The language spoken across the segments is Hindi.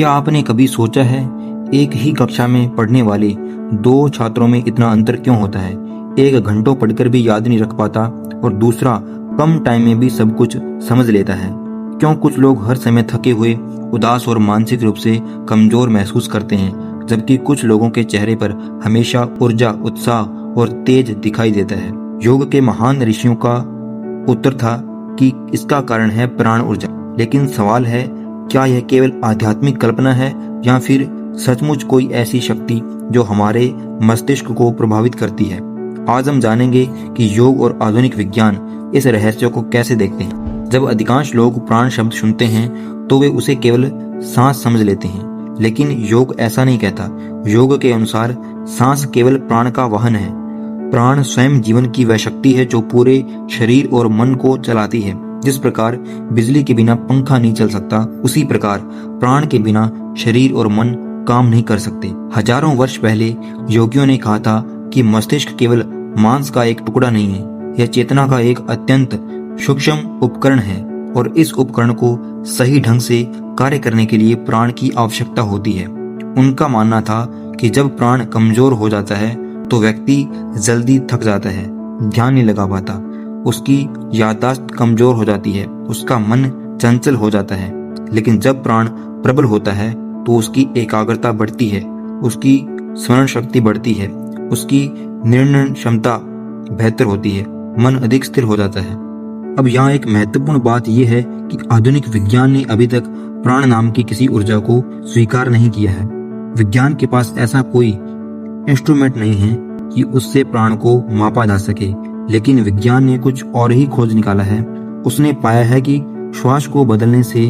क्या आपने कभी सोचा है, एक ही कक्षा में पढ़ने वाले दो छात्रों में इतना अंतर क्यों होता है? एक घंटों पढ़कर भी याद नहीं रख पाता और दूसरा कम टाइम में भी सब कुछ समझ लेता है। क्यों कुछ लोग हर समय थके हुए, उदास और मानसिक रूप से कमजोर महसूस करते हैं, जबकि कुछ लोगों के चेहरे पर हमेशा ऊर्जा, उत्साह और तेज दिखाई देता है। योग के महान ऋषियों का उत्तर था कि इसका कारण है प्राण ऊर्जा। लेकिन सवाल है, क्या यह केवल आध्यात्मिक कल्पना है या फिर सचमुच कोई ऐसी शक्ति जो हमारे मस्तिष्क को प्रभावित करती है? आज हम जानेंगे कि योग और आधुनिक विज्ञान इस रहस्य को कैसे देखते हैं। जब अधिकांश लोग प्राण शब्द सुनते हैं तो वे उसे केवल सांस समझ लेते हैं, लेकिन योग ऐसा नहीं कहता। योग के अनुसार सांस केवल प्राण का वाहन है। प्राण स्वयं जीवन की वह शक्ति है जो पूरे शरीर और मन को चलाती है। जिस प्रकार बिजली के बिना पंखा नहीं चल सकता, उसी प्रकार प्राण के बिना शरीर और मन काम नहीं कर सकते। हजारों वर्ष पहले योगियों ने कहा था कि मस्तिष्क केवल मांस का एक टुकड़ा नहीं है, यह चेतना का एक अत्यंत सूक्ष्म उपकरण है और इस उपकरण को सही ढंग से कार्य करने के लिए प्राण की आवश्यकता होती है। उनका मानना था कि जब प्राण कमजोर हो जाता है तो व्यक्ति जल्दी थक जाता है, ध्यान नहीं लगा पाता, उसकी याददाश्त कमजोर हो जाती है, उसका मन चंचल हो जाता है। लेकिन जब प्राण प्रबल होता है तो उसकी एकाग्रता बढ़ती है, उसकी स्मरण शक्ति बढ़ती है, उसकी निर्णय क्षमता बेहतर होती है, मन अधिक स्थिर हो जाता है। अब यहाँ एक महत्वपूर्ण बात यह है कि आधुनिक विज्ञान ने अभी तक प्राण नाम की किसी ऊर्जा को स्वीकार नहीं किया है। विज्ञान के पास ऐसा कोई इंस्ट्रूमेंट नहीं है कि उससे प्राण को मापा जा सके। लेकिन विज्ञान ने कुछ और ही खोज निकाला है। उसने पाया है कि श्वास को बदलने से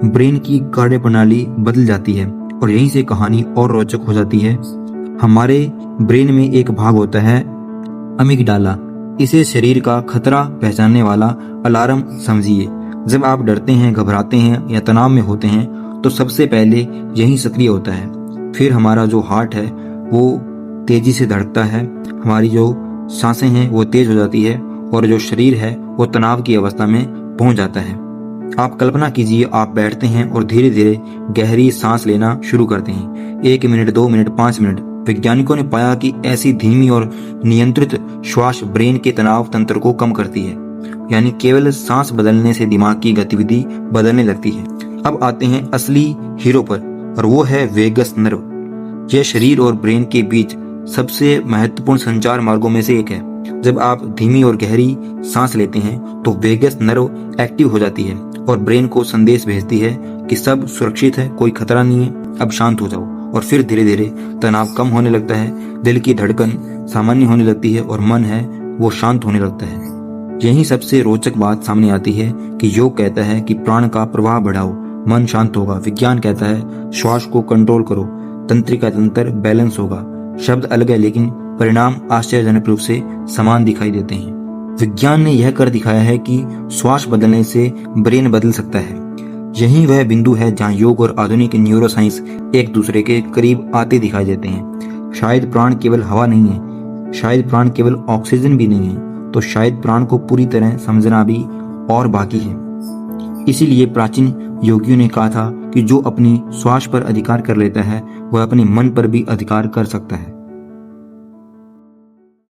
ब्रेन की कार्यप्रणाली बदल जाती है और यहीं से कहानी और रोचक हो जाती है। हमारे ब्रेन में एक भाग होता है अमिगडाला। इसे शरीर का खतरा पहचानने वाला अलार्म समझिए। जब आप डरते हैं, घबराते हैं या तनाव में होते हैं तो सबसे पहले यही सक्रिय होता है। फिर हमारा जो हार्ट है वो तेजी से धड़कता है, हमारी जो सांसें हैं वो तेज हो जाती है और जो शरीर है वो तनाव की अवस्था में पहुंच जाता है। आप कल्पना कीजिए, आप बैठते हैं और धीरे धीरे गहरी सांस लेना शुरू करते हैं। 1 मिनट, 2 मिनट, 5 मिनट। वैज्ञानिकों ने पाया कि ऐसी धीमी और नियंत्रित श्वास ब्रेन के तनाव तंत्र को कम करती है, यानी केवल सांस बदलने से दिमाग की गतिविधि बदलने लगती है। अब आते हैं असली हीरो पर और वो है वेगस नर्व। यह शरीर और ब्रेन के बीच सबसे महत्वपूर्ण संचार मार्गों में से एक है। जब आप धीमी और गहरी सांस लेते हैं तो वेगस नर्व एक्टिव हो जाती है और ब्रेन को संदेश भेजती है कि सब सुरक्षित है, कोई खतरा नहीं है, अब शांत हो जाओ। और फिर धीरे धीरे तनाव कम होने लगता है, दिल की धड़कन सामान्य होने लगती है और मन है वो शांत होने लगता है। यही सबसे रोचक बात सामने आती है कि योग कहता है कि प्राण का प्रवाह बढ़ाओ, मन शांत होगा। विज्ञान कहता है श्वास को कंट्रोल करो, तंत्रिका तंत्र बैलेंस होगा। शब्द अलग है लेकिन परिणाम आश्चर्यजनक रूप से समान दिखाई देते हैं। विज्ञान ने यह कर दिखाया है कि श्वास बदलने से ब्रेन बदल सकता है। यही वह बिंदु है जहां योग और आधुनिक न्यूरोसाइंस एक दूसरे के करीब आते दिखाई देते हैं। शायद प्राण केवल हवा नहीं है, शायद प्राण केवल ऑक्सीजन भी नहीं है, तो शायद प्राण को पूरी तरह समझना भी और बाकी है। इसीलिए प्राचीन योगियों ने कहा था कि जो अपनी श्वास पर अधिकार कर लेता है वह अपने मन पर भी अधिकार कर सकता है।